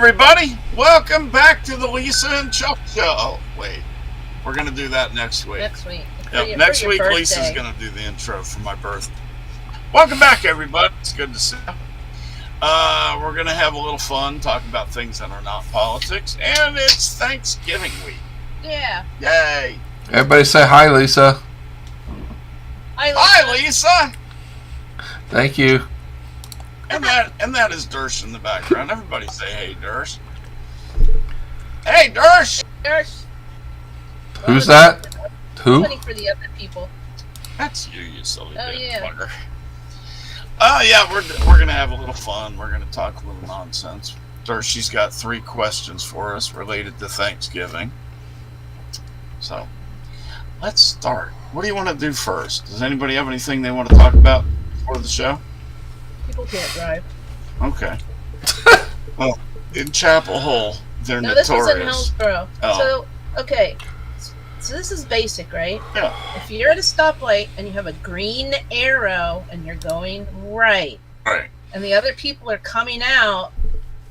everybody. Welcome back to the Lisa and Chuck Show. Wait, we're going to do that next week. Next week. Yep, next week, Lisa's going to do the intro for my birthday. Welcome back, everybody. It's good to see you. We're going to have a little fun, talk about things that are not politics, and it's Thanksgiving week. Yeah. Yay. Everybody say hi, Lisa. Hi, Lisa. Thank you. And that is Dersh in the background. Everybody say hey, Dersh. Hey, Dersh. Dersh. Who's that? Who? Funny for the other people. That's you silly bugger. Yeah, we're gonna have a little fun. We're gonna talk a little nonsense. She's got 3 questions for us related to Thanksgiving. So let's start. What do you want to do first? Does anybody have anything they want to talk about before the show? People can't drive. Okay. Well, in Chapel Hole, they're notorious. This was in Hillsboro. Oh. So, okay. So this is basic, right? Yeah. If you're at a stoplight and you have a green arrow and you're going right, and the other people are coming out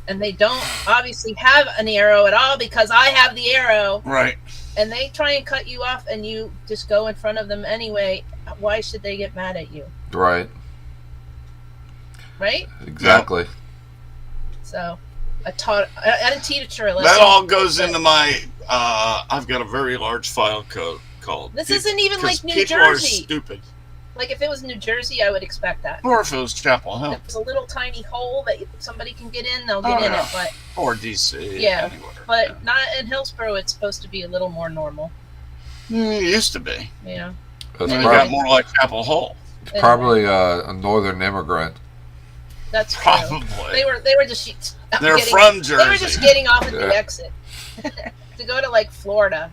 and they don't obviously have an arrow at all because I have the arrow, right, and they try and cut you off and you just go in front of them anyway, why should they get mad at you? Right. Right? Exactly. So, I had a teacher lesson. That all goes into my. I've got a very large file code called. This isn't even like New people Jersey. Are stupid. Like if it was New Jersey, I would expect that. Or if it was Chapel Hill. If it was a little tiny hole that somebody can get in, they'll get in it. But or DC. Yeah, anywhere. But not in Hillsboro. It's supposed to be a little more normal. It used to be. Yeah. It got more like Chapel Hole. It's probably a northern immigrant. That's true. Probably. They were just. They're from Jersey. They were just getting off at the exit to go to like Florida.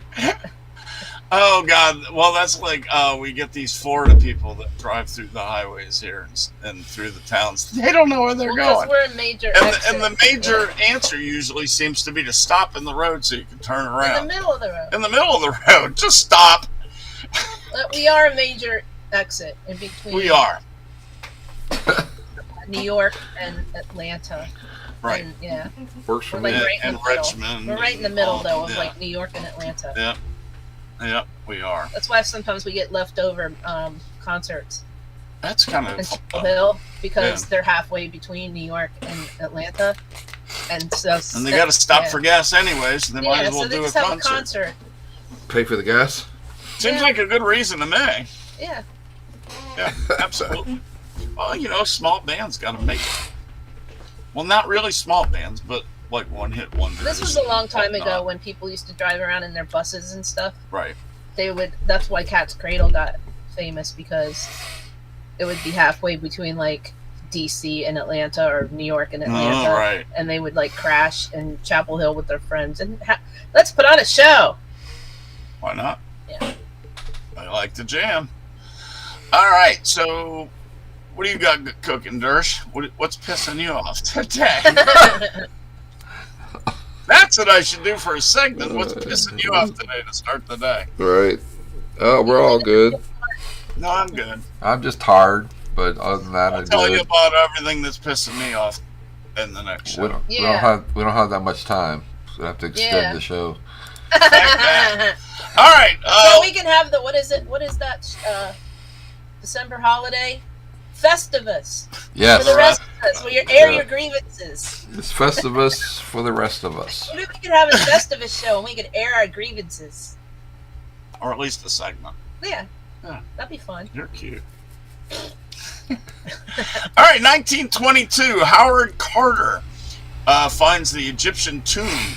Oh God! Well, that's like we get these Florida people that drive through the highways here and through the towns. They don't know where they're going. We're a major and the major answer usually seems to be to stop in the road so you can turn around. In the middle of the road. In the middle of the road, just stop. We are a major exit in between. We are. New York and Atlanta. Right. And, yeah. Works for me. Like right and Richmond. We're right in the middle, though, of like New York and Atlanta. Yeah. Yeah, we are. That's why sometimes we get leftover concerts. That's kind of in Chapel Hill because they're halfway between New York and Atlanta, and so. And they got to stop for gas anyway, so they might as well so they do just a have concert. a concert. Pay for the gas? Seems like a good reason to me. Yeah. Yeah, absolutely. Well, small bands got to make it. Well, not really small bands, but like one-hit wonders. This was a long time ago when people used to drive around in their buses and stuff. Right. That's why Cat's Cradle got famous, because it would be halfway between like DC and Atlanta or New York and Atlanta. Oh, right. And they would like crash in Chapel Hill with their friends and let's put on a show. Why not? Yeah. I like to jam. All right, so what do you got cooking, Dersh? What's pissing you off today? That's what I should do for a segment. What's pissing you off today to start the day? Right. Oh, we're all good. No, I'm good. I'm just tired, but other than that, I'll tell you about everything that's pissing me off in the next show. We don't have that much time, so we have to extend the show. All right. So we can have what is that December holiday? Festivus. Yes. For the rest of us, where you air your grievances. It's Festivus for the rest of us. Maybe we could have a Festivus show and we could air our grievances. Or at least a segment. Yeah. That'd be fun. You're cute. All right, 1922, Howard Carter finds the Egyptian tomb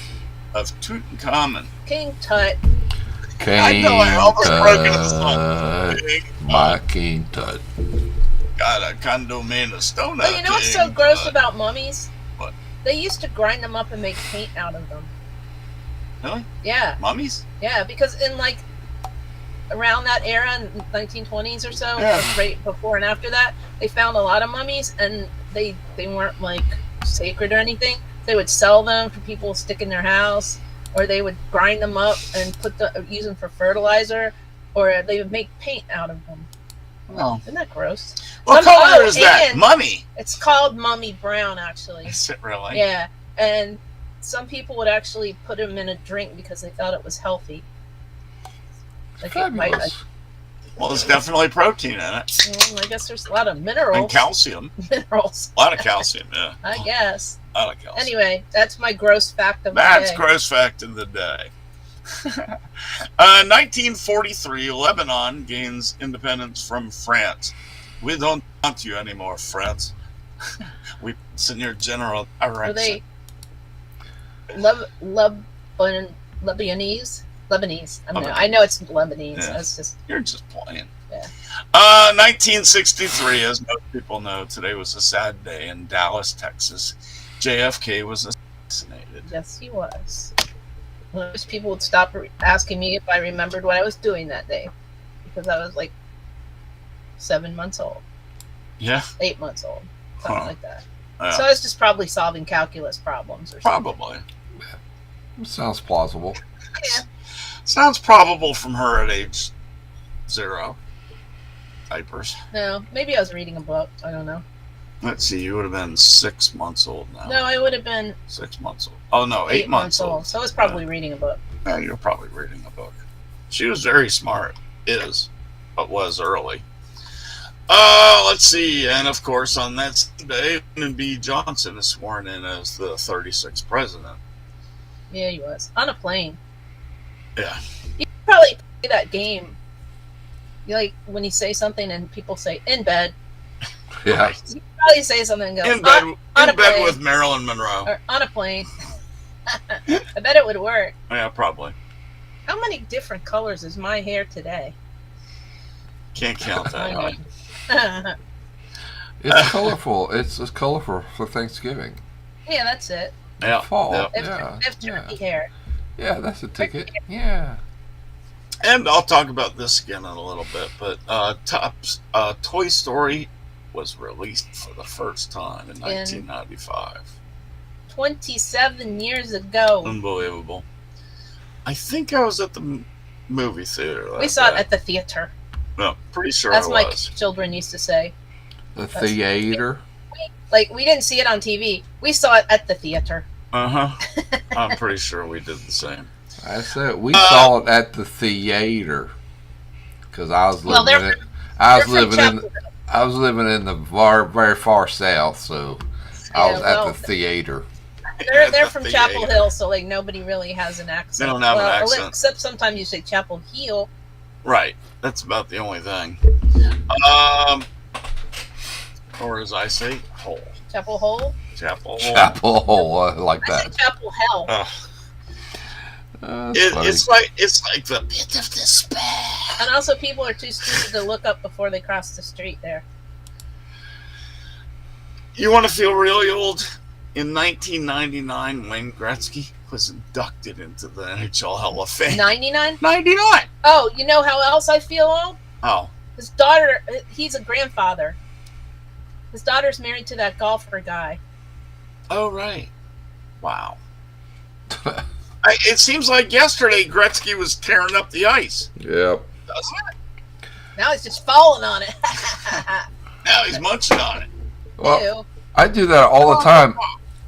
of Tutankhamun. King Tut. I know, I almost broke into song. My King Tut. Got a condominium stone. But you know what's so gross about mummies? What? They used to grind them up and make paint out of them. Really? Yeah. Mummies? Yeah, because in like around that era, in 1920s or so, right before and after that, they found a lot of mummies, and they weren't like sacred or anything. They would sell them for people to stick in their house, or they would grind them up and use them for fertilizer, or they would make paint out of them. Oh. Isn't that gross? What color is that? Mummy. It's called Mummy Brown, actually. Is it really? Yeah, and some people would actually put them in a drink because they thought it was healthy. Like it might, Fabulous. Well, there's definitely protein in it. I guess there's a lot of And minerals. calcium. Minerals, A lot of calcium, yeah. I guess. A lot of calcium. Anyway, that's my gross fact of the That's day. gross fact of the day. 1943, Lebanon gains independence from France. We don't want you anymore, France. We send your general Are direction. they Lebanese? Lebanese. I know it's Lebanese. Yeah. That's just You're just playing. Yeah. 1963, as most people know, today was a sad day in Dallas, Texas. JFK was assassinated. yes, he was. Most people would stop asking me if I remembered what I was doing that day, because I was like 7 months old, Yeah, 8 months old, something Huh. like that. yeah, So I was just probably solving calculus problems or something. probably. Sounds plausible. Yeah. Sounds probable from her at age 0. Diapers. No, maybe I was reading a book. I don't know. Let's see, you would have been 6 months old now. No, I would have been 6 months old. Oh, no, 8 months old. So I was probably reading a book. Yeah, you're probably reading a book. She was very smart. Is. But was early. Let's see. And, of course, on that same day, Lyndon B. Johnson is sworn in as the 36th president. Yeah, he was. On a plane. Yeah. You probably play that game. You like when you say something and people say, in bed. Yeah. You probably say something and go, In bed, on a in bed plane. with Marilyn Monroe. Or on a plane. I bet it would work. Yeah, probably. How many different colors is my hair today? Can't count that high. yeah, It's colorful. It's colorful for Thanksgiving. that's it. Yeah. Fall. yeah. If Yeah. turkey hair. Yeah, that's a ticket. Yeah. And I'll talk about this again in a little bit, but Toy Story was released for the first time in 1995. 27 years ago. Unbelievable. I think I was at the movie theater. We saw it at the theater. No, pretty sure That's I my was. children used to say. The theater. Like, we didn't see it on TV. We saw it at the theater. I'm pretty sure we did the same. That's it. We saw it at the theater because I was living Well, in it. I was They're from living in. Chapel- I was living in the very far south, so I was Yeah, at well, the theater. They're At from the Chapel theater. Hill, so like nobody really has an accent. They don't have an accent. Except sometimes you say Chapel Hill. Right. That's about the only thing. Or as I say, hole. Chapel Hole. Chapel. Chapel Hole, I like I say that. Chapel Hell. That's funny. It's like the pit of despair. And also, people are too stupid to look up before they cross the street there. You want to feel really old? In 1999, Wayne Gretzky was inducted into the NHL Hall of Fame. 99? 99. Oh, you know how else I feel old? Oh, His daughter, he's a grandfather. His daughter's married to that golfer guy. oh right. Wow. It seems like yesterday Gretzky was tearing up the ice. Yep. Doesn't it? Now he's just falling on it. Now he's munching on it. Well, Ew. I do that all the time.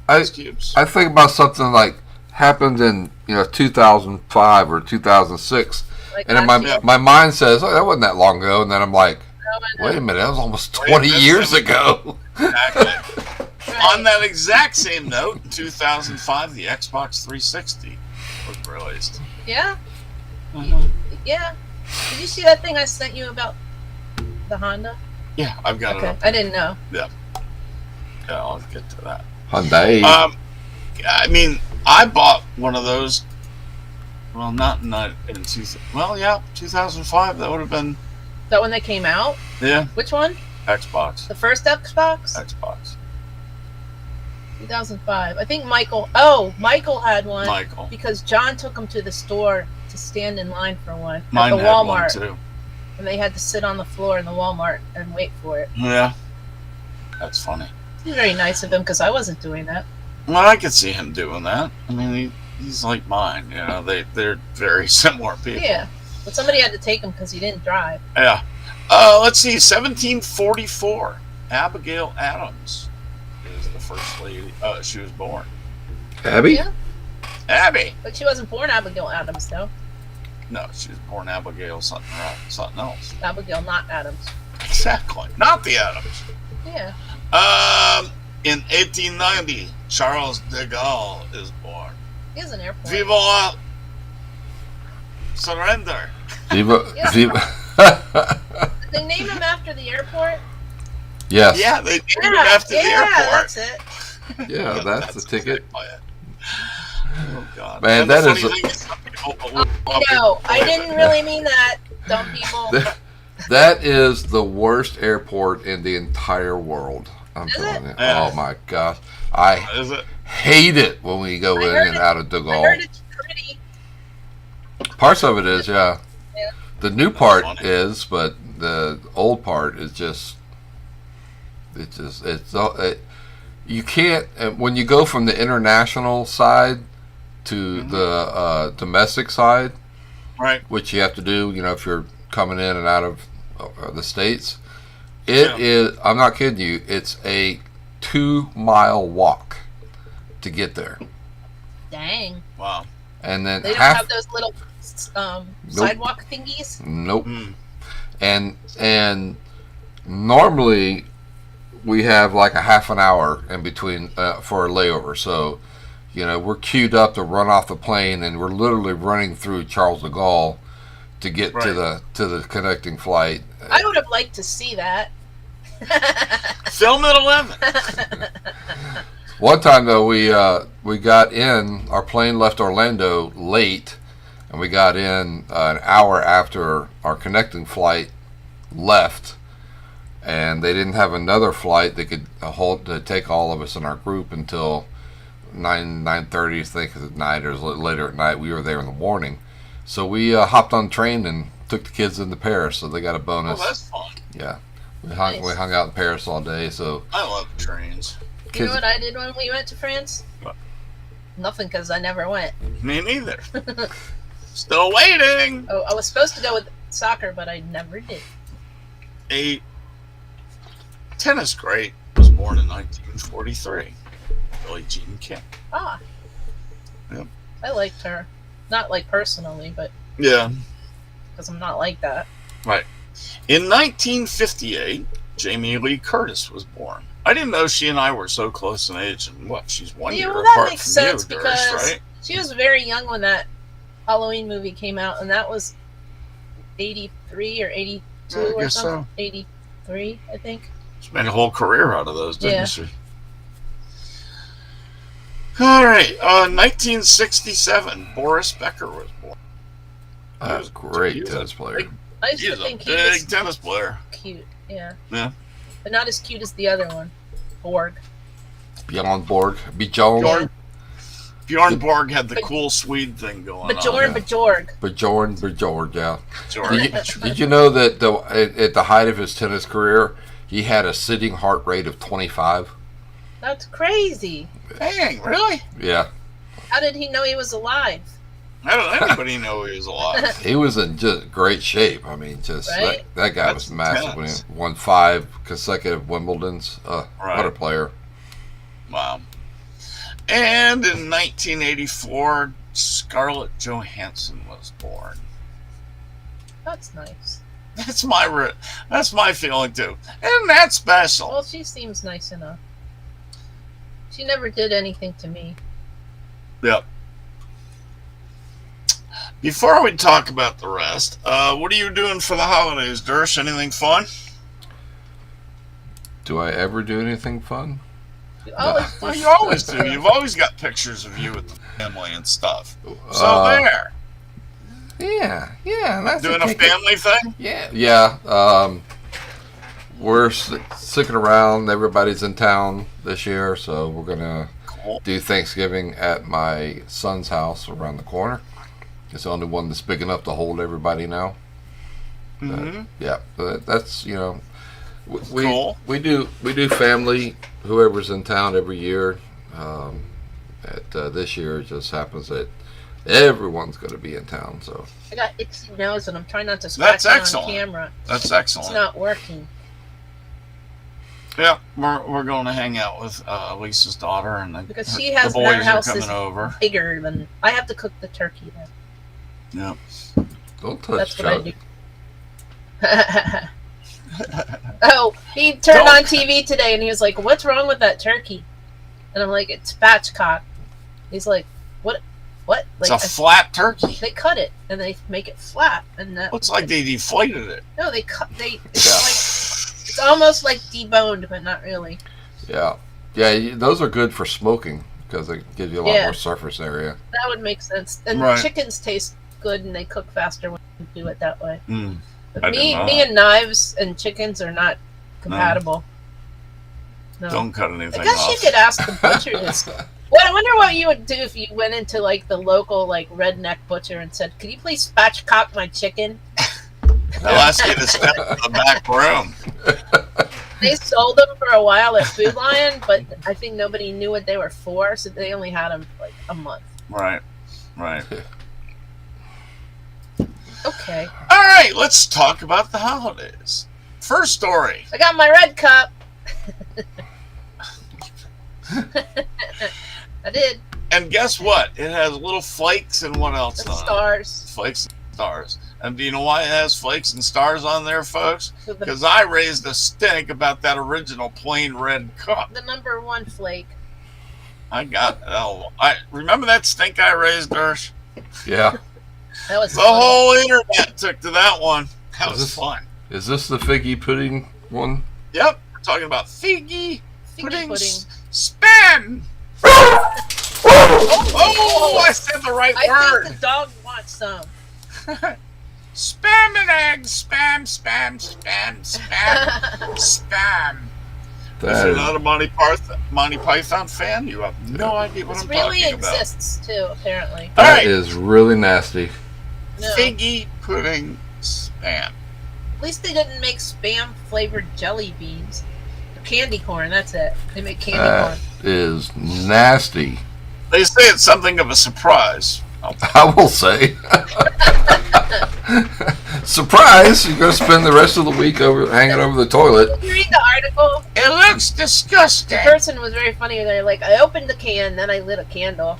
Ice cubes. I think about something like happened in 2005 or 2006, Like and then last year. my mind says, "Oh, that wasn't that long ago," and then I'm like, Oh, I know. "Wait a minute, that was almost Wait, 20 that's years never- ago." Exactly. Right. On that exact same note, in 2005, the Xbox 360 was released. Yeah? Uh-huh. Yeah. Did you see that thing I sent you about the Honda? Yeah, I've got it Okay. up. I didn't know. Yeah, I'll get to that. Hyundai. I mean, I bought one of those. Well, not in 2005. That would have been Is that when they came out? yeah, Which one? Xbox. The first Xbox? Xbox. 2005. I think Michael had one Michael. because John took him to the store to stand in line for one Mine at the had one Walmart, too. and they had to sit on the floor in the Walmart and wait for it. Yeah, that's funny. It's very nice of him because I wasn't doing that. Well, I could see him doing that. I mean, he's like mine. They're very similar people. Yeah, but somebody had to take him because he didn't drive. Yeah. Let's see. 1744. Abigail Adams is the first lady. She was born. Abby? Yeah, Abby. But she wasn't born Abigail Adams, though. No, she was born Abigail something else. Abigail, not Adams. Exactly. Not the Adams. Yeah. In 1890, Charles de Gaulle is born. He has an airport. Viva la surrender. Viva, Yeah. Viva. Did they name him after the airport? Yes. Yeah, they named him after the airport. That's it. Yeah, that's the ticket. Oh God, Man, and that the is funny thing is some people No, I didn't really mean that, dumb people. That is the worst airport in the entire world. I'm Is telling it? you. Yeah. Oh my gosh. I Is it? hate it when we go I in heard and it- out of De I heard Gaulle. it's pretty. Parts of it is, yeah. Yeah. The new part funny. is, but the old part is just. You can't when you go from the international side to the domestic side, Right. which you have to do, if you're coming in and out of the states. It is. I'm not kidding you. It's a 2-mile walk to get there, Dang. Wow. and then They don't half. have those little sidewalk thingies. Nope. Mm. And normally we have like a half an hour in between for a layover. So, we're queued up to run off the plane, and we're literally running through Charles de Gaulle to get to the connecting flight. I would have liked to see that. Film at 11. One time though, we got in. Our plane left Orlando late, and we got in an hour after our connecting flight left, and they didn't have another flight that could hold to take all of us in our group until 9:30, I think, at night, or later at night. We were there in the morning, so we hopped on the train and took the kids into Paris. So they got a bonus. Oh, that's fun. Yeah, we Nice. hung out in Paris all day. So I love trains. You know what I did when we went to France? What? Nothing, because I never went. Me neither. Still waiting. Oh, I was supposed to go with soccer, but I never did. A tennis great was born in 1943. Billie Jean King. Ah. Yep. I liked her. Not like personally, but Yeah. because I'm not like that. In 1958, Jamie Lee Curtis was born. I didn't know she and I were so close in age, and she's 1 Yeah, year well, that apart makes from sense you, because Durst, right? she was very young when that Halloween movie came out, and that was 83 or 82 Yeah, I or guess something. so. 83, I think. She made a whole career out of those, didn't Yeah. she? All right, 1967, Boris Becker was born. that was a great He was tennis player. I used He's to a think he big was tennis player. cute. Yeah. Yeah. But not as cute as the other one, Borg. Bjorn Borg. Bjorn. Bjorn Borg had the But- cool Swede thing going on. Bajorn, Bajorg. Bjorn, yeah. Bjorn. Did you know that at the height of his tennis career, he had a sitting heart rate of 25? That's crazy. Dang, really? Yeah. How did he know he was alive? How did anybody know he was alive? He was in just great shape. I mean, just Right? that guy That's was massive. When he intense. won 5 consecutive Wimbledons. What a Right. player. Wow. And in 1984, Scarlett Johansson was born. That's nice. That's my feeling too. Isn't that special? Well, she seems nice enough. She never did anything to me. Yep. Before we talk about the rest, what are you doing for the holidays, Dersh? Anything fun? Do I ever do anything fun? You always do Well, you always do. stuff. You've always got pictures of you with the family and stuff. So Uh, there. Yeah. That's Doing a family thing? Yeah. We're sticking around. Everybody's in town this year, so we're gonna Cool. do Thanksgiving at my son's house around the corner. It's the only one that's big enough to hold everybody now. Mm-hmm. Yeah, but that's we Cool. we do family. Whoever's in town every year. This year it just happens that everyone's going to be in town. So I got itchy nose and I'm trying not to scratch That's it on excellent. camera. That's It's excellent. not working. Yeah, we're going to hang out with Lisa's daughter, and Because she has the her boys are house coming is over. bigger than I have to cook the turkey then. Yep. Don't touch That's Chuck. what I do. Oh, he turned on TV today and he was like, "What's wrong with that turkey?" And I'm like, "It's spatchcock." He's like, "What? What?" It's Like a flat turkey. they cut it and they make it flat, and that Looks like they deflated it. no, they cut. It's Yeah. like it's almost like deboned, but not really. Yeah. Yeah, those are good for smoking because they give you a lot Yeah. more surface area. That would make sense. And Right. chickens taste good and they cook faster when you do it that way. Mm. But I me didn't know me that. and knives and chickens are not compatible. No. Don't cut I anything guess off. you could ask the butcher this. Well, I wonder what you would do if you went into like the local like redneck butcher and said, "Could you please spatchcock my chicken?" They'll ask you to step to the back room. They sold them for a while at Food Lion, but I think nobody knew what they were for, so they only had them for like a month. Right. Right. Okay, All right, let's talk about the holidays. First story. I got my red cup. I did. And guess what? It has little flakes and what else And on stars. it? Flakes and stars. And do you know why it has flakes and stars on there, folks? So the, Because I raised a stink about that original plain red cup. the number one flake. I got it. I remember that stink I raised, Dersh? Yeah. That was The funny. whole internet took to that one. That Is was this- fun. Is this the figgy pudding one? Yep. We're talking about figgy Figgy pudding. spam. Oh, I said the right I word. think the dog wants some. Spam and eggs. Spam, spam, spam, spam, spam. If That you're is, not a Monty Python fan, you have no idea what This I'm really talking about. exists too, apparently. All that right. is really nasty. No. Figgy pudding spam. At least they didn't make spam flavored jelly beans. Candy corn, that's it. They make candy That corn. is nasty. They say it's something of a surprise. Oh, I will say. Surprise! You're going to spend the rest of the week hanging over the toilet. Did you read the article? it looks disgusting. The person was very funny. They're like, I opened the can, then I lit a candle.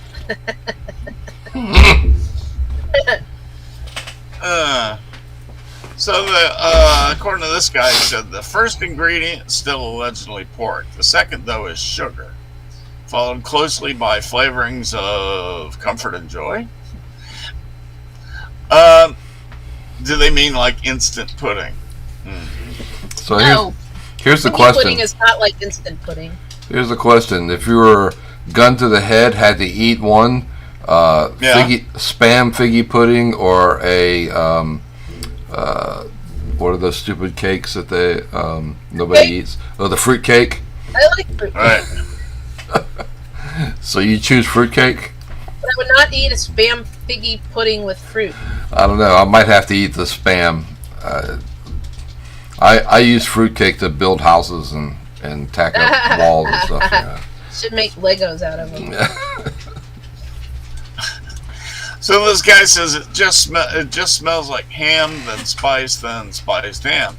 According to this guy, he said the first ingredient is still allegedly pork. The second, though, is sugar, followed closely by flavorings of comfort and joy. Do they mean like instant pudding? So No, here's the Figgy question. pudding is not like instant pudding. Here's the question. If you were gun to the head, had to eat one, spam figgy pudding or a, what are those stupid cakes that they, nobody Cake. eats? Oh, the fruit cake. I like fruit. Right. So you choose fruit cake? But I would not eat a spam figgy pudding with fruit. I don't know. I might have to eat the spam. I use fruitcake to build houses and tack up walls and stuff. Yeah. Should make Legos out of them. So this guy says it just smells like ham, then spiced ham.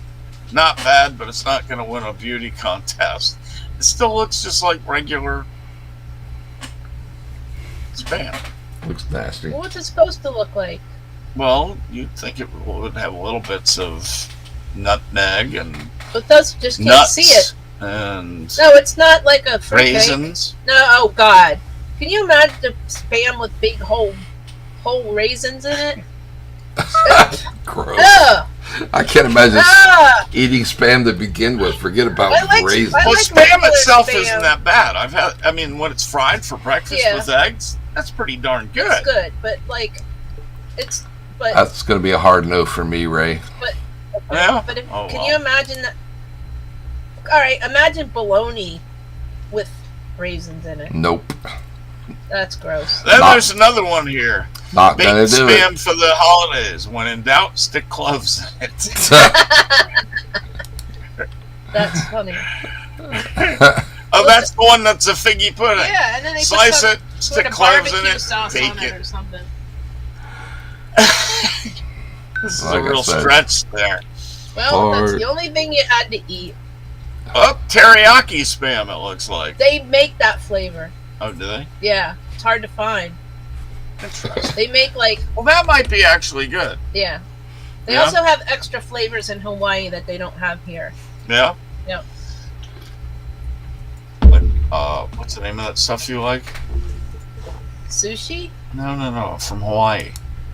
Not bad, but it's not going to win a beauty contest. It still looks just like regular spam. Looks nasty. What's it supposed to look like? Well, you'd think it would have little bits of nutmeg and But those just can't nuts see it. and No, it's not like a fruit cake. raisins. No, oh God. Can you imagine the spam with big whole raisins in it? Gross. Ugh! I can't imagine Ah! eating spam to begin with. Forget about I like- raisins. I Well, like spam regular itself spam. isn't that bad. when it's fried for breakfast Yeah. with eggs, that's pretty darn good. It's good, but like, it's but That's going to be a hard no for me, Ray. Yeah? But Oh, can well. you imagine that? All right, imagine bologna with raisins in it. Nope. That's gross. Then Not- there's another one here. Not Baked going to do it. spam for the holidays. When in doubt, stick cloves in it. That's funny. Oh, that's the one that's a figgy pudding. Yeah, and then they Slice put it, some stick sort of cloves in barbecue it, sauce bake on it. it or something. This is Like a I real said. stretch there. Well, that's Or- the only thing you had to eat. Oh, teriyaki spam, it looks like. They make that flavor. Oh, do they? Yeah, it's hard to find. Interesting. They make like, Well, that might be actually good. yeah. They Yeah. also have extra flavors in Hawaii that they don't have here. Yeah? Yeah. Like, what's the name of that stuff you like? Sushi? No, from Hawaii.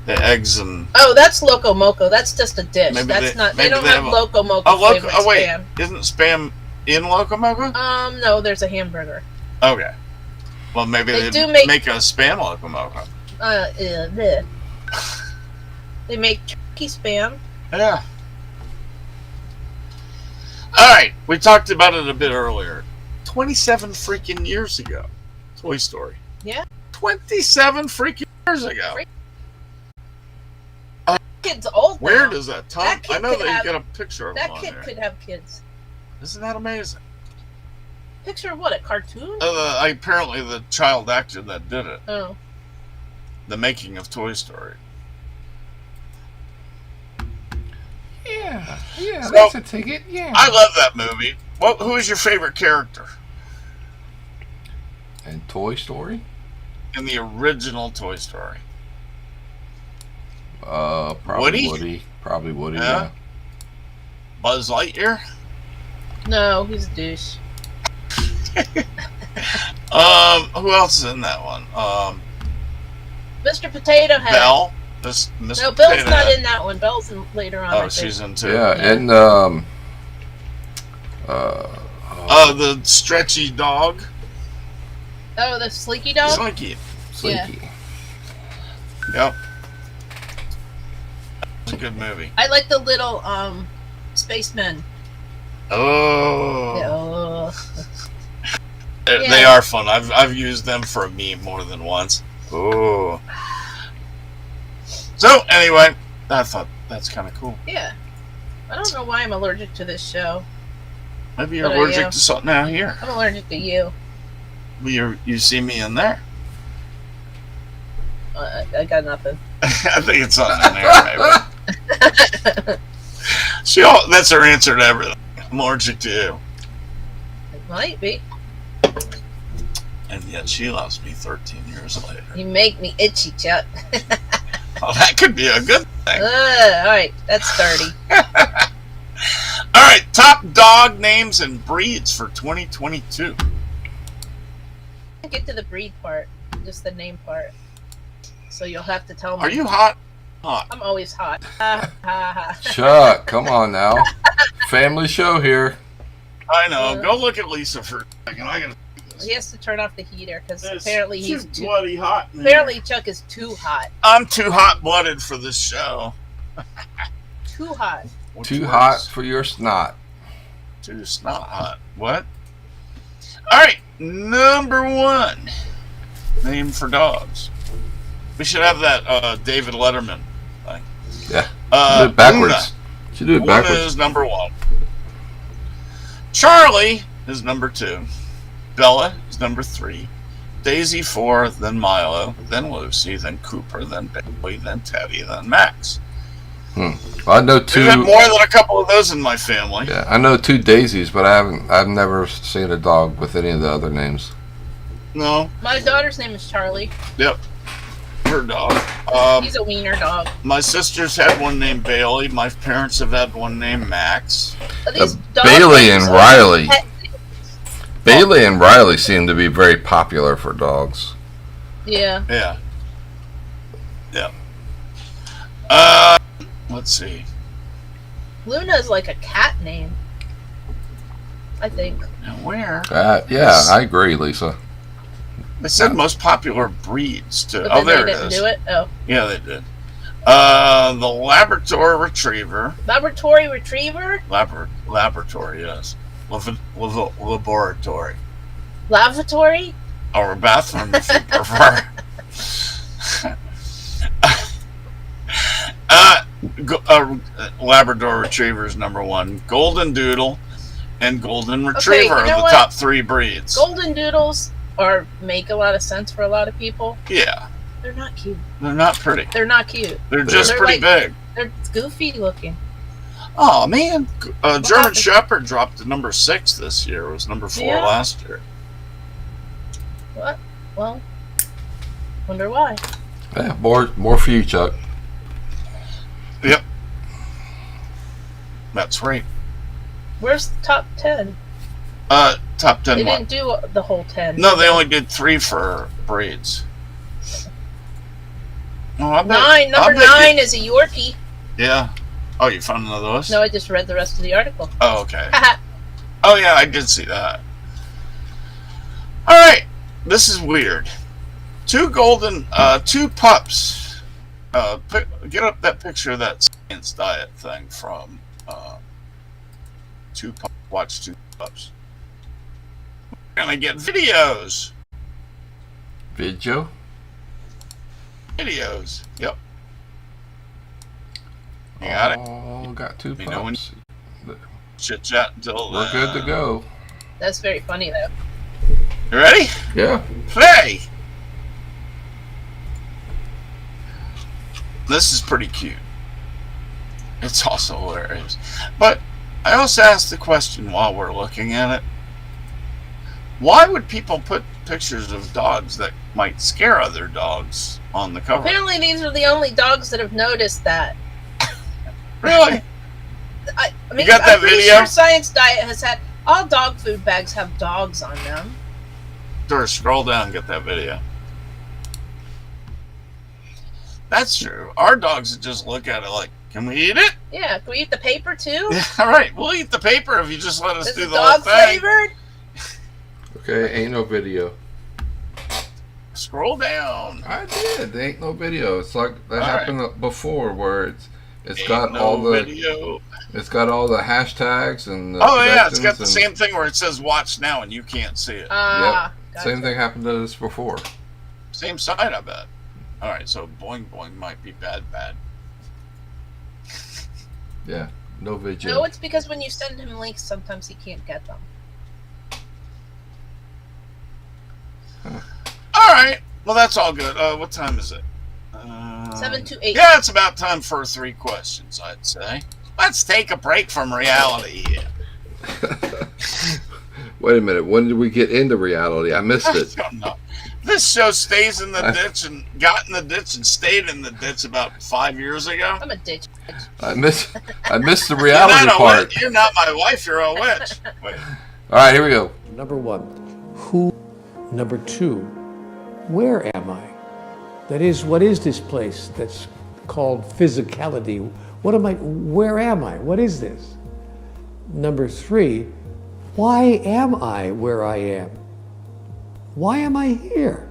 The eggs and... Oh, that's Loco Moco. That's just a dish. Maybe That's they- not. They maybe don't they have have a- Loco Moco Oh, flavored wait. spam. Isn't spam in Loco Moco? No, there's a hamburger. Okay. Well, maybe They they do make- make a spam Loco Moco. Bleh. They make turkey spam. Yeah. Alright, we talked about it a bit earlier. 27 freaking years ago. Toy Story. Yeah. 27 freaking years ago. Kid's old Where now. does that Tom? That kid I know could that have- you got a picture of him That on kid there. could have kids. Isn't that amazing? Picture of what? A cartoon? Apparently the child actor that did it. Oh. The making of Toy Story. Yeah, So- that's a ticket. Yeah. I love that movie. Who is your favorite character And Toy Story? in the original Toy Story? Probably Woody? Woody. Probably Woody. Yeah. Yeah. Buzz Lightyear? No, he's a douche. Who else is in that one? Mr. Potato Head. Belle? Miss No, Bill's Potato not Head. in that one. Bill's in later on. I Oh, think. she's in too. Yeah, Yeah. and The stretchy dog. Oh, the Sleeky Dog? Slinky. Slinky. Yep. It's a good movie. I like the little spacemen. Oh. Oh. They are fun. I've used them for a meme more than once. Oh. So anyway, I thought that's kind of cool. Yeah. I don't know why I'm allergic to this show. Maybe you're But I allergic am. to something out here. I'm allergic to you. Well, you see me in there. I got nothing. I think it's something in there, maybe. That's her answer to everything. I'm allergic to you. It might be. And yet she loves me 13 years later. You make me itchy, Chuck. Oh, that could be a good thing. Alright, that's dirty. All right, top dog names and breeds for 2022. Get to the breed part, just the name part. So you'll have to tell me. Are you hot? Hot. I'm always hot. Ha ha ha. Chuck, come on now. Family show here. I know. Go look at Lisa for a second. I gotta do this. He has to turn off the heater because It's apparently he's too too. bloody hot. in here. Apparently Chuck is too hot. I'm too hot-blooded for this show. Too hot. Which Too works. hot for your snot. Too snot hot. What? All right, number one name for dogs. We should have that David Letterman thing. Yeah. Do it backwards. Should do it Luna backwards. is number one. Charlie is number two. Bella is number three. Daisy 4, then Milo, then Lucy, then Cooper, then Bailey, then Teddy, then Max. I know We've had two. more than a couple of those in my family. Yeah, I know two Daisies, but I've never seen a dog with any of the other names. No, My daughter's name is Charlie. yep, her dog. He's a wiener dog. My sisters had one named Bailey. My parents have had one named Max. Are these dog Bailey names and or Riley. pet- Bailey and Riley seem to be very popular for dogs. Yeah. Yeah. Yeah. Let's see. Luna is like a cat name. I think. Now where? Yeah, I agree, Lisa. They said most popular breeds too. But Oh, then there they it didn't is. do it. Oh. Yeah, they did. The Labrador Retriever. Laboratory Retriever? Laboratory, yes. Laboratory. Lavatory? Or a bathroom if you prefer. Labrador Retriever is number one. Golden Doodle and Golden Retriever you know are the what? top three breeds. Golden Doodles make a lot of sense for a lot of people. Yeah, They're not cute. they're not pretty. They're not cute. They're just They're pretty big. They're goofy looking. Oh man, German happened? Shepherd dropped to number 6 this year. It was number 4 Yeah. last year. What? Well, wonder why. Yeah, more for you, Chuck. Yep, that's right. Where's the top 10? Top 10 They what? didn't do the whole 10. No, they only did 3 for breeds. Oh, I bet, Nine. Number I bet 9 is a Yorkie. Yeah. Oh, you found another list? No, I just read the rest of the article. Oh, okay. Oh, yeah, I did see that. All right. This is weird. Two pups. Get up that picture of that Science Diet thing from Watch Two Pups. We're going to get videos. Video. Videos. Yep. You got it. Oh, got 2 You know when- pups. Chit chat until We're good to go. That's very funny, though. You ready? Yeah. Hey! This is pretty cute. It's also hilarious. But I also asked the question while we're looking at it. Why would people put pictures of dogs that might scare other dogs on the cover? Apparently, these are the only dogs that have noticed that. Really? I mean, got that I'm pretty video? sure Science Diet has had all dog food bags have dogs on them. Sure, scroll down and get that video. That's true. Our dogs would just look at it like, can we eat it? Yeah, can we eat the paper too? Yeah, all right, we'll eat the paper if you just let us Is do it the whole dog thing. flavored? Okay, ain't no video. Scroll down. I did. There ain't no video. It's like that All happened before, where it's Ain't got no all the video. it's got all the hashtags and the Oh yeah, it's got the connections same thing where it says "Watch now" and you can't see it. Ah, and gotcha. same thing happened to us before. Same side, I bet. All right, so Boing Boing might be bad. Yeah, no video. No, it's because when you send him links, sometimes he can't get them. All right, well that's all good. What time is it? 7 to 8. Yeah, it's about time for 3 questions, I'd say. Let's take a break from reality here. Wait a minute. When did we get into reality? I missed I it. don't know. This show stays in the ditch and got in the ditch and stayed in the ditch about 5 years ago. I'm a ditch. I missed the You're reality not a part. witch. You're not my wife. You're a witch. Wait. All right, here we go. Number 1, who? Number 2, where am I? That is, what is this place that's called physicality? Where am I? What is this? Number 3, why am I where I am? Why am I here?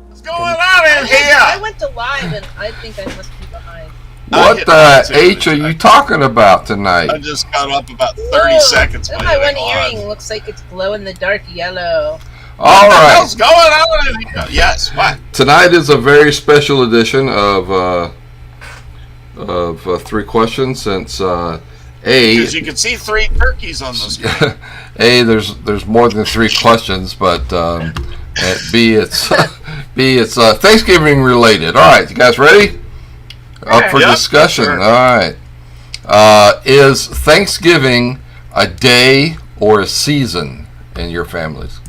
What's going on in I here? went to live and I think I must be behind. I What hit the that too. H are you talking about tonight? I just got up about 30 Whoa, seconds. and by my one hitting live. earring looks like it's glow in the dark yellow. All What the right. hell's going on in here? Yes, what? Tonight is a very special edition of 3 questions since Because you can see 3 turkeys on the screen. there's more than 3 questions, but and B it's Thanksgiving related. All right, you guys ready? Up for Yep, discussion. sure. All right. Is Thanksgiving a day or a season in your families?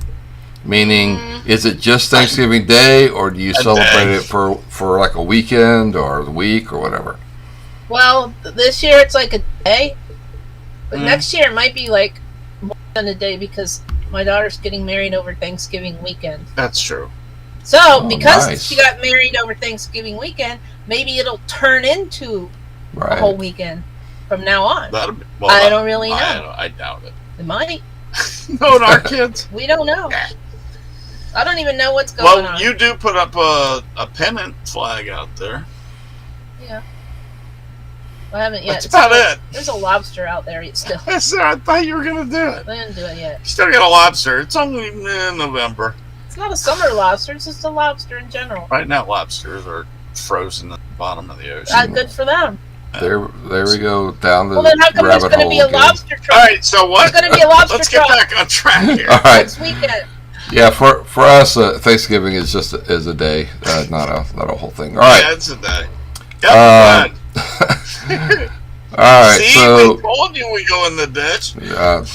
Meaning, is it just Thanksgiving Day, or do you celebrate day. it for like a weekend or the week or whatever? Well, this year it's like a day, but next year it might be like more than a day because my daughter's getting married over Thanksgiving weekend. That's true. So, Oh, because nice. she got married over Thanksgiving weekend, maybe it'll turn into a Right. whole weekend from now on. That'll be, well, I don't really know. I doubt it. It might. No, our kids. We don't know. I don't even know what's going Well, on. you do put up a pennant flag out there. Yeah. I haven't yet. That's about it. There's a lobster out there still. I thought you were going to do it. I didn't do it yet. You still got a lobster. It's only November. It's not a summer lobster. It's just a lobster in general. Right now, lobsters are frozen at the bottom of the ocean. Good for them. There we go down the Well, then how come there's rabbit going to hole be a again. lobster All truck right, so what? There's gonna be a lobster Let's get truck. back on track here. All right. next weekend? Yeah, for us, Thanksgiving is just a day, not a whole thing. All right. Yeah, it's a day. Uh, Yep, All right, See, so we told you we go in the ditch.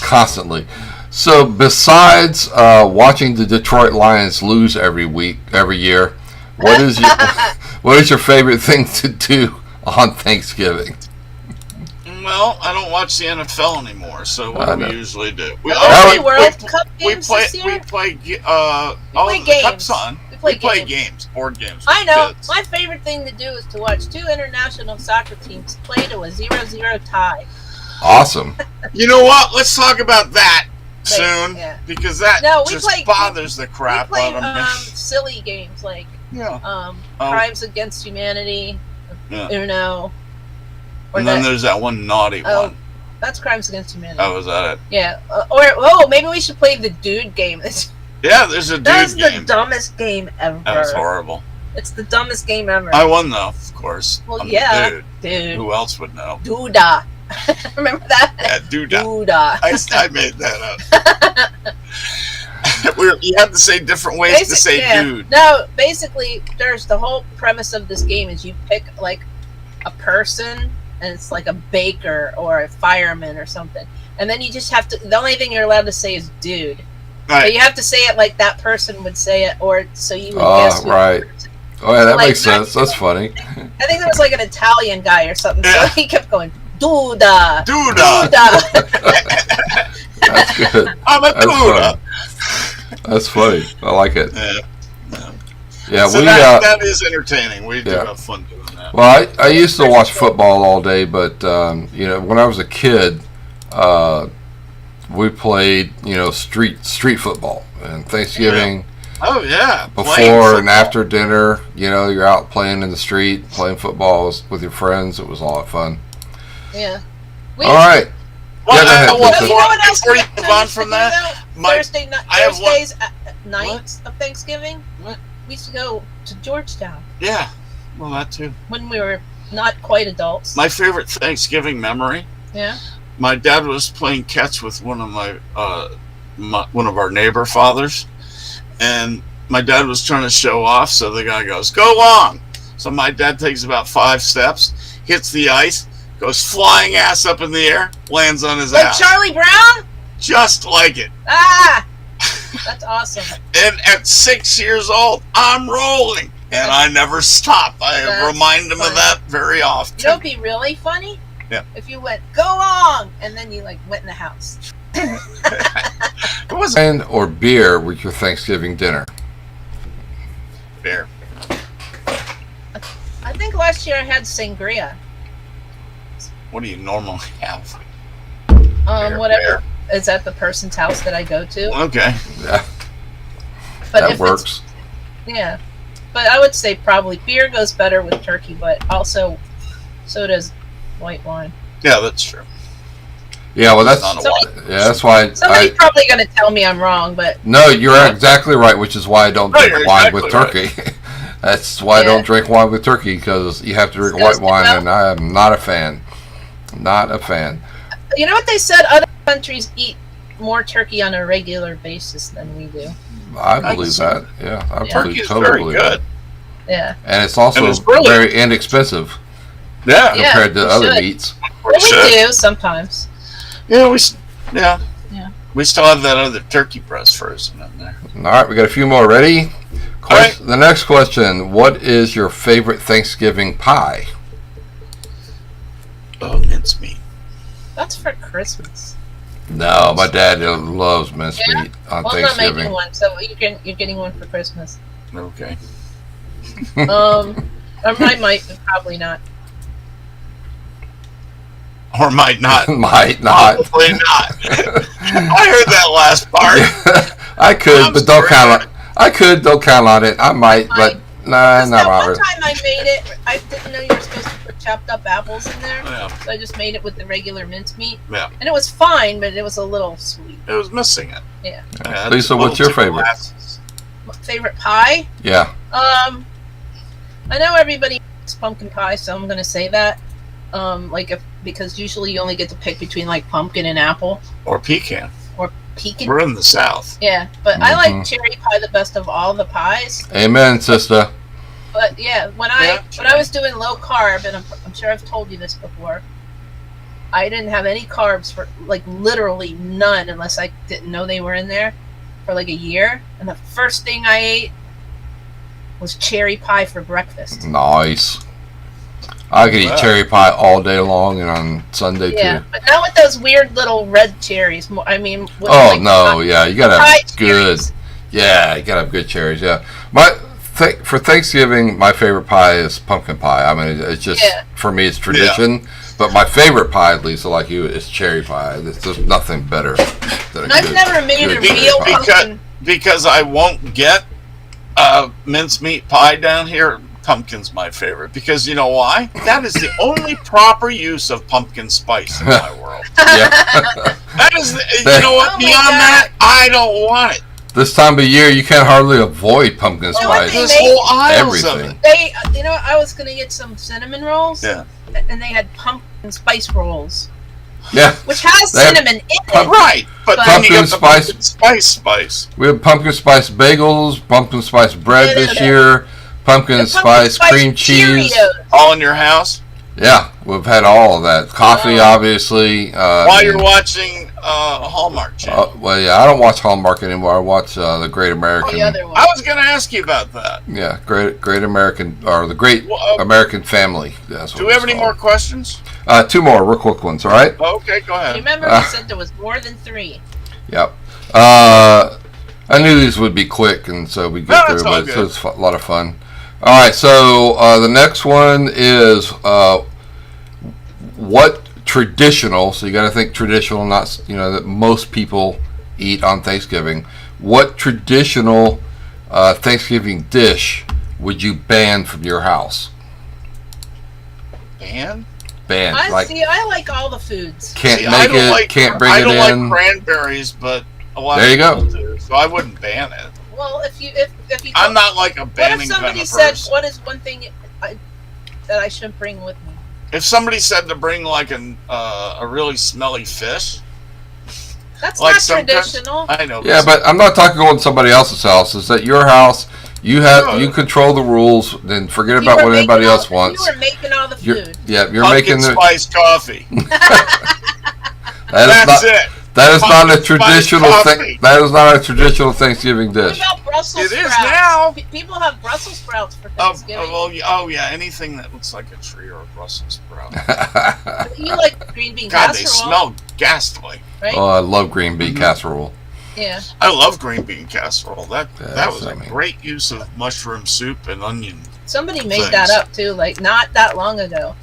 constantly. So besides watching the Detroit Lions lose every year, what is your favorite thing to do on Thanksgiving? Well, I don't watch the NFL anymore, so what do we usually do? We, Are there World Cup games play. this year? We play. play The games. Cup's on. We play games. games. Board games. I with know. kids. My favorite thing to do is to watch two international soccer teams play to a 0-0 tie. Awesome. You know what? Let's talk about that soon, yeah. because that No, we just play- bothers the crap We play out of me. silly games like Yeah. Crimes Against Humanity, Yeah. Uno. Or And then that, there's that one naughty one. that's Crimes Against Humanity. Oh, was that it? Yeah. Maybe we should play the Dude game. Yeah, there's a dude That's the game. dumbest game ever. That was horrible. It's the dumbest game ever. I won though, of course. Well, I'm yeah. the dude. Dude. Who else would know? Doodah. Remember that? Yeah, doodah. Doodah. I made that up. You have to say different ways to say dude. No, basically, there's the whole premise of this game is you pick like a person, and it's like a baker or a fireman or something, and then you just have to. The only thing you're allowed to say is "dude," Right. but you have to say it like that person would say it, or so you would Oh, guess. Who right. the person- Oh, yeah, that Like, makes sense. That's funny. I think there was like an Italian guy or something, Yeah. so he kept going "Doodah." Doodah. Doodah. That's good. I'm a That's doodah. That's funny. I like it. Yeah. Yeah, So we. that is entertaining. We do yeah. have fun doing that. Well, I used to watch football all day, but when I was a kid, we played street football and Thanksgiving Oh yeah. Playing before and football. after dinner. You're out playing in the street, playing football with your friends. It was a lot of fun. Yeah. All right. Well, Yeah, go ahead, well, Kristen. You know what else before you we move on used to from do, that, though? my- I have one- Thursdays at night of Thanksgiving, What? we used to go to Georgetown Yeah. Well, that too. when we were not quite adults. My favorite Thanksgiving memory. Yeah. My dad was playing catch with one of one of our neighbor fathers, and my dad was trying to show off. So the guy goes, "Go long." So my dad takes about 5 steps, hits the ice, goes flying ass up in the air, lands on his Like ass, Charlie Brown? just like it. Ah! That's awesome. And at 6 years old, I'm rolling, and I never stop. I That's remind him of funny. that very often. You know what'd be really funny? Yeah. If you went, "Go long," and then you like went in the house. It wasn't Wine or beer with your Thanksgiving dinner? fair. I think last year I had sangria. What do you normally have? Beer, Whatever is at the person's house that I go to. Okay. Yeah, But that if works. Yeah, but I would say probably beer goes better with turkey, but also so does white wine. Yeah, that's true. Yeah, well, that's Not a Somebody- that's why Somebody's probably going to tell me I'm wrong, but No, you're exactly right, which is why I don't No, drink you're wine exactly with turkey. That's why I Yeah. don't drink wine with turkey, because you have to drink white Disgusting, wine, though. and I am not a fan. Not a fan. you know what they said? Other countries eat more turkey on a regular basis than we do. I can believe see that. Yeah, I Yeah. Turkey believe, is totally very believe good. that. Yeah. And it's also And it's brilliant. very inexpensive Yeah. Yeah. compared to we other should. meats. Well, we do sometimes. Yeah, Yeah. we still have that other turkey breast frozen in there. All right, we got a few more. Ready? All right. The next question: what is your favorite Thanksgiving pie? Oh, mincemeat. That's for Christmas. No, my dad loves mincemeat on Well, I'm not making Thanksgiving. one, so you're getting one for Christmas. Okay. Or I might, but probably not. Or might not. Might not. Probably not. I heard that last part. I could, I'm but don't sorry. count on. I could, don't count on it. I might, but nah, Because not that one really. time I made it, I didn't know you were supposed to put chopped up apples in there, Yeah, so I just made it with the regular mincemeat. yeah. And it was fine, but it was a little sweet. It was missing it. Yeah. Lisa, what's your favorite? Favorite pie? Yeah, I know everybody likes pumpkin pie, so I'm gonna say that. Because usually you only get to pick between like pumpkin and apple Or pecan. or pecan. We're in the South. Yeah, but I like Mhm. cherry pie the best of all the pies. amen, sister. But yeah, when I was doing low carb, and I'm sure I've told you this before, I didn't have any carbs for like literally none, unless I didn't know they were in there, for like a year. And the first thing I ate was cherry pie for breakfast. Nice. I could eat Wow. cherry pie all day long and on Sunday Yeah, too. but not with those weird little red cherries. I mean, with Oh like no, yeah, you gotta pie have good. cherries. Yeah, you gotta have good cherries. Yeah, for Thanksgiving, my favorite pie is pumpkin pie. I mean, it's just Yeah. for me, it's tradition. But my favorite pie, Lisa, like you, is cherry pie. There's nothing better than a I've good, never made good a cherry real pie. pumpkin. Because I won't get mincemeat pie down here. Pumpkin's my favorite because you know why? That is the only proper use of pumpkin spice in my world. Yeah. That is, you know what? Oh my Beyond God. that, I don't want it. This time of year, you can't hardly avoid pumpkin You know what spice. they There's make- whole aisles of Everything. it. They, you know, I was gonna get some cinnamon rolls. Yeah. And they had pumpkin spice rolls, Yeah, which has They have cinnamon in it. Right, but then you Pumpkin get the spice. pumpkin spice. we have pumpkin spice bagels, pumpkin spice bread Yeah, this yeah. year, pumpkin The spice cream cheese. Cheerios. All in your house Yeah, we've had all of that. Coffee, Oh. obviously. while you're watching Hallmark Channel. Well, yeah, I don't watch Hallmark anymore. I watch the Great American. The other one. I was going to ask you about that. Yeah, Great American, or the Great Well, American Family. That's what Do we it's have any more called. questions? Two more, real quick ones. All right. Okay, go ahead. Remember, we said there was more than 3. Yep. I knew these would be quick, and so we No, get that's through, all but good. it's a lot of fun. All right, so the next one is what traditional? So you got to think traditional, not that most people eat on Thanksgiving. What traditional Thanksgiving dish would you ban from your house? Dan? Ban, I like see. I like all the foods. can't See, make it, can't bring I it don't in. like cranberries, but a lot There of you go. people do, so I wouldn't ban it. Well, if you I'm not like a what if banning kind somebody of said, person. "What is one thing that I should bring with me?" If somebody said to bring like a really smelly fish, That's like not some kind- traditional. I know. Yeah, but I'm not talking going to somebody else's house. It's at your house. You have No. you control the rules. Then forget You about were what making anybody all- else wants. You were making all the You're, food. yeah, you're pumpkin making the. spice coffee. That is That's not. it. That is not a Pumpkin spice traditional coffee. thing. That is not a traditional Thanksgiving What dish. about Brussels It is sprouts? now. People have Brussels sprouts for Oh, Thanksgiving. oh yeah, anything that looks like a tree or a Brussels sprout. You like green bean God, they casserole, smell ghastly. right? Oh, I love green bean casserole. Yeah. I love green bean casserole. That Yeah, was a I mean- great use of mushroom soup and onion. Somebody made Things. that up too, like not that long ago.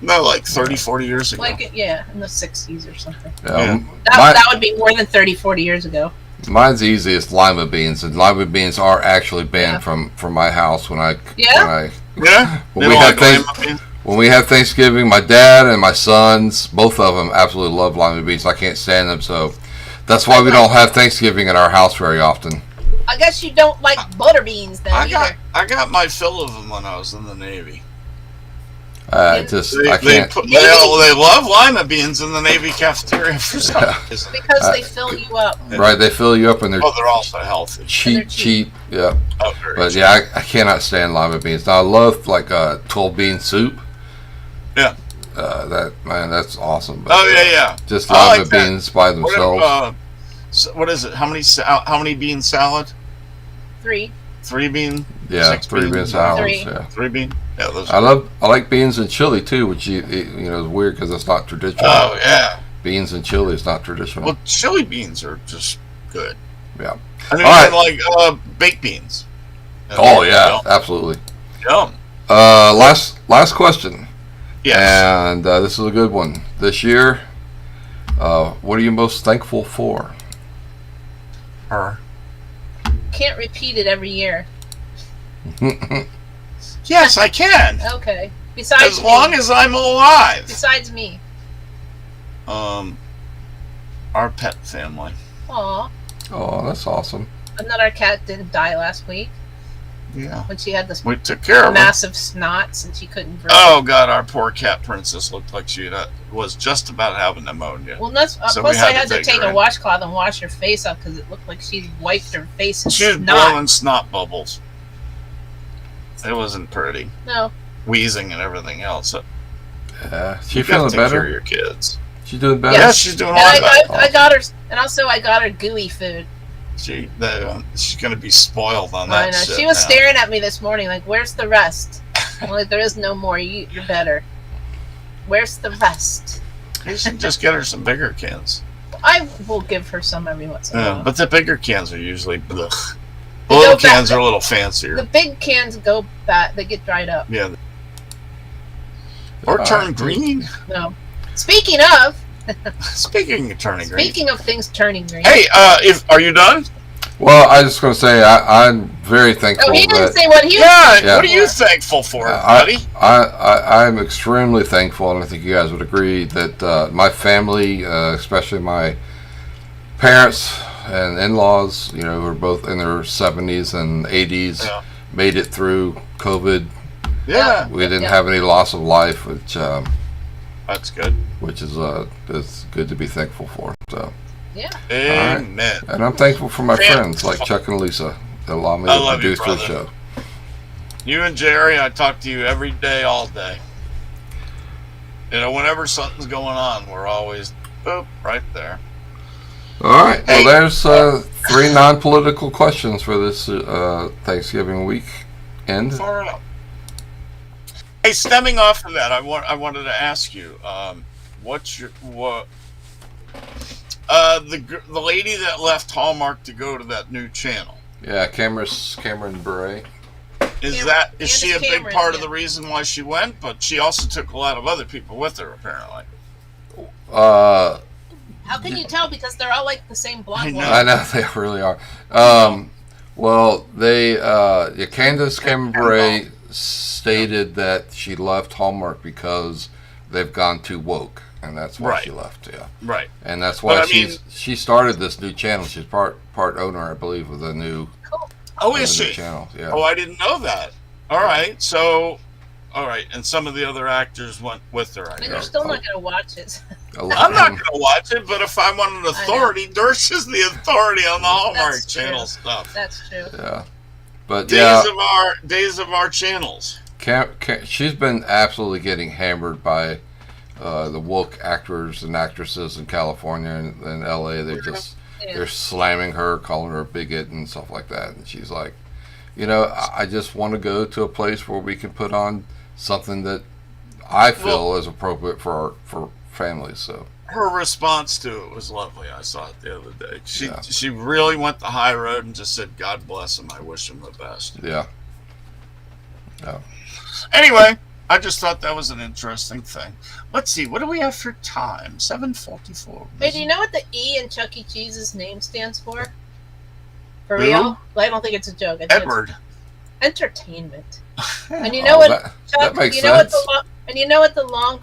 No, like 30, 40 years ago. Like yeah, in the 60s or something. Yeah, That would be more than 30, 40 years ago. mine's easy. It's lima beans, and lima beans are actually banned Yeah. from my house when I Yeah? Yeah? When They we don't had like things- lima beans? when we have Thanksgiving. My dad and my sons, both of them, absolutely love lima beans. I can't stand them, so that's why we don't have Thanksgiving in our house very often. I guess you don't like butter beans then either. I got my fill of them when I was in the Navy. I They can't. they love lima beans in the Navy cafeteria for some reason. Because they fill you up. Right, they fill you up and they're Oh, they're also healthy. cheap, cheap. Yeah. Oh, very But cheap. yeah, I cannot stand lima beans. Now I love like 12 bean soup. Yeah. That's awesome. But, Oh yeah. Just I lima like that. beans by themselves. What is it? How many bean salad? 3. 3 bean? Yeah, 6 3 bean beans? salads. 3. Yeah. 3 bean? Yeah, those. I like beans and chili too, which is weird because it's not traditional. Oh yeah. Beans and chili is not traditional. Well, chili beans are just good. Yeah. I mean, All right. like baked beans. Oh yeah, absolutely. Yum. Last question, Yes. and this is a good one. This year, what are you most thankful for? Her. Can't repeat it every year. Yes, I can. Okay. Besides As long me. as I'm alive. Besides me. Our pet family. Aw. Oh, that's awesome. Another cat didn't die last week Yeah. when she had this We took care of her. massive snots and she couldn't breathe. Oh God, our poor cat princess looked like she was just about having pneumonia. Well, that's, So plus we I had had to to take take her a in. washcloth and wash her face up because it looked like she wiped her face in She was snot. blowing snot bubbles. It wasn't pretty. No. Wheezing and everything else. Yeah. She You gotta feeling take care of better? your kids. She doing better? Yeah, she's doing a And lot better. I got her, and also I got her gooey food. She's gonna be spoiled on I that know. shit She was now. staring at me this morning, like, "Where's the rest?" I'm like, "There is no more. You're better. Where's the rest?" You should just get her some bigger cans. I will give her some every once in a Yeah, while. but the bigger cans are usually blech. They The little go back- cans are a little fancier. The big cans go bad. They get dried up. Yeah. Or turn green. No. Speaking of Speaking of turning green. speaking of things turning green. Hey, are you done? Well, I was just going to say I'm very thankful Oh, he didn't that say what he was. Yeah. Yeah. What are you thankful for, I- buddy? I'm extremely thankful, and I think you guys would agree that my family, especially my parents and in-laws, who are both in their 70s and 80s, Yeah. made it through COVID. Yeah. We didn't Yeah. have any loss of life, That's good. which is good to be thankful for. So, Yeah. Amen. and I'm thankful for my Fan- friends like Chuck and Lisa that allow me I to love you, produce their brother. show. You and Jerry, I talk to you every day, all day. Whenever something's going on, we're always boop right there. All right. Hey. Well, there's 3 non-political questions for this Thanksgiving week end. Far out. Hey, stemming off of that, I wanted to ask you, the lady that left Hallmark to go to that new channel, Yeah, Cameron Bure. is Candace she a big Cameron, part of yeah. the reason why she went? But she also took a lot of other people with her, apparently. How can you tell? Because they're all like the same blonde I know. woman. I know they really are. Well, Candace Cameron Bure stated that she left Hallmark because they've gone too woke, and that's why she Right. left. Yeah, Right. and that's why But I mean- she started this new channel. She's part owner, I believe, of the new, Oh, of is the new she? channel. Yeah. Oh, I didn't know that. All right. So, all right. And some of the other actors went with her, I And guess. you're still not going to watch it. I'm not going to watch it, but if I want an authority, Dersh is the authority on the Hallmark That's true. Channel stuff. That's true. Yeah, but yeah. Days of our channels. She's been absolutely getting hammered by the woke actors and actresses in California and LA. They're slamming her, calling her a bigot and stuff like that. And she's like, I just want to go to a place where we can put on something that I feel is appropriate for families. So Her response to it was lovely. I saw it the other day. She really went the high road and just said, "God bless him. I wish him the best." yeah. Anyway, I just thought that was an interesting thing. Let's see. What do we have for time? 7:44. Hey, do you know what the E in Chuck E. Cheese's name stands for? For Who? real? Well, I don't think it's a joke. I think Edward. It's entertainment. And you know what, that Chuck? makes you know what sense. you know what the long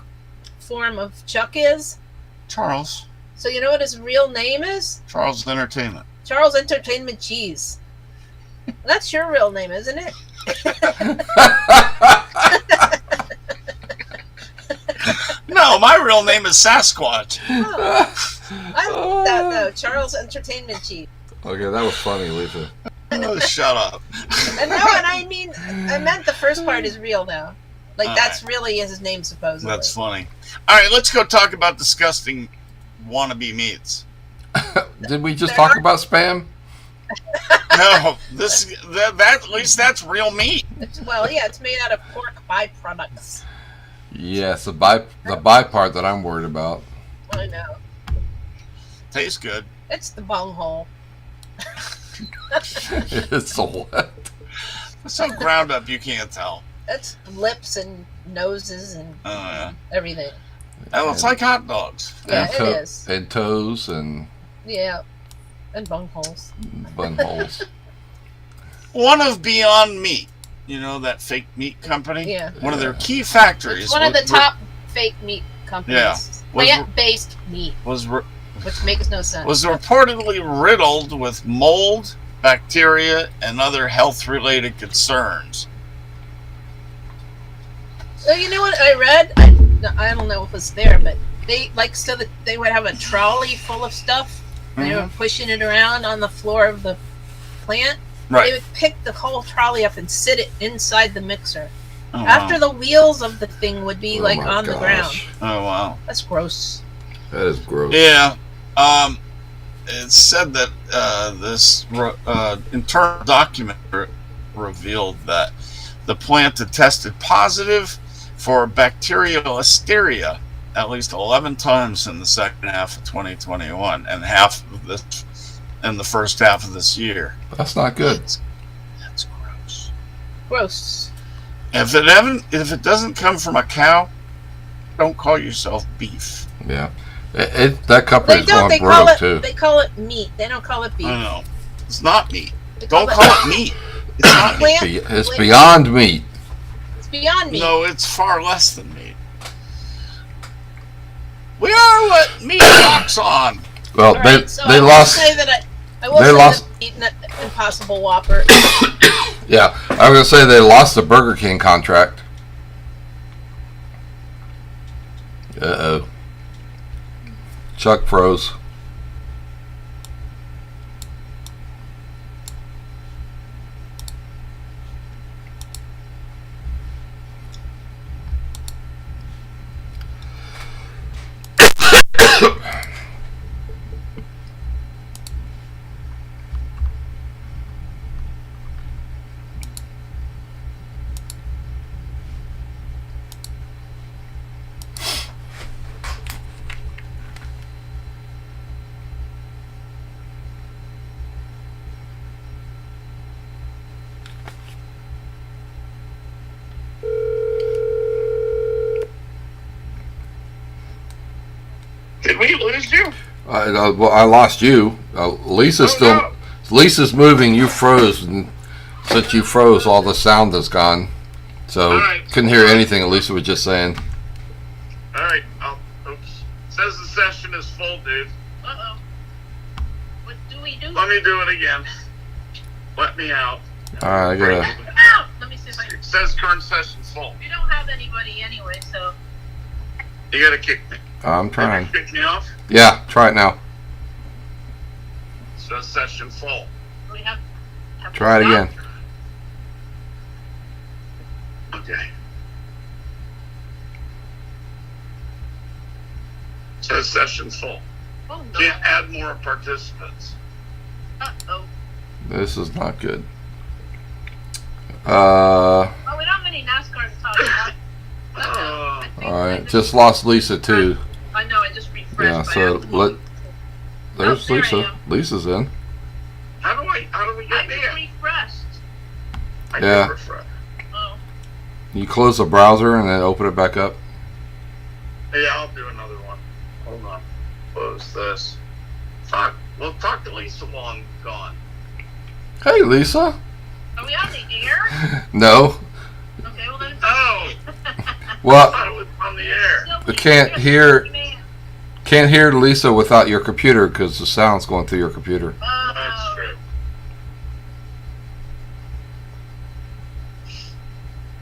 form of Chuck is? Charles. So you know what his real name is? Charles Entertainment. Charles Entertainment Cheese. That's your real name, isn't it? No, my real name is Sasquatch. Oh, I like that though. Charles Entertainment Cheese. Okay, that was funny, Lisa. Oh, shut up. And no, and I meant the first part is real though. Like All that's really his name supposedly. That's funny. All right, let's go talk about disgusting wannabe meats. Did we just talk about spam? No, that at least that's real meat. Well, yeah, it's made out of pork byproducts. Yes, the by part that I'm worried about. I know. Tastes good. It's the bunghole. It's so what? It's so ground up you can't tell. It's lips and noses and Oh yeah. everything. Oh, it's like hot dogs. Yeah, and it is. And toes and Yeah. And bungholes. bun holes. One of Beyond Meat, that fake meat company. Yeah. One of their key factories. It's one of the top fake meat companies. Yeah. Plant-based meat, was which makes no sense. was reportedly riddled with mold, bacteria, and other health-related concerns. So you know what I read? I don't know if it's there, but they they would have a trolley full of stuff. And they were pushing it around on the floor of the plant. They Right. would pick the whole trolley up and sit it inside the mixer. Oh, After wow. the wheels of the thing would be Oh like my on the ground. gosh. Oh, wow. That's gross. That is gross. Yeah. It's said that this internal document revealed that the plant had tested positive for bacterial listeria at least 11 times in the second half of 2021 and half of this in the first half of this year. That's not good. That's gross. Gross. If it doesn't come from a cow, don't call yourself beef. Yeah. That company's They don't. going They call broke it. too. They call it meat. They don't call it beef. I know. It's not meat. They Don't call it meat. It's not meat. Plant- It's beyond meat. It's beyond meat. No, it's far less than meat. We are what meat walks on. Well, All right, so they I will lost. say that I will they say lost- that eating an Impossible Whopper. Yeah, I was gonna say they lost the Burger King contract. Uh-oh. Chuck froze. Did we lose you? Well, I lost you. Lisa's still. no. Lisa's moving. You froze, and since you froze, all the sound is gone. So All right. couldn't hear anything that Lisa was just saying. All right. Oops. Says the session is full, dude. Uh-oh. What do we do? Let me do it again. Let me out. All right, I gotta. Ow! Let me see if I It says current session's full. We don't have anybody anyway, so. You gotta kick me. I'm trying. Kick me off. Yeah, try it now. Says session full. We have Try it again. Okay. Says session full. Oh, no. Can't add more participants. Uh-oh. This is not good. Oh, we don't have any NASCAR to talk about. Uh, All right, just lost Lisa too. I know, I just refreshed. Yeah, by so accident. there's there I Lisa. am. Lisa's in. how do we I get just there? refreshed. I Yeah. did refresh. Oh. You close the browser and then open it back up. Yeah, I'll do another one. Hold on. Close this. We'll talk to Lisa while I'm gone. Hey, Lisa. Are we on the air? No. Okay, well then it's Oh, okay. I Well, thought it was on the air. I can't hear Lisa without your computer because the sound's going through your computer. That's true.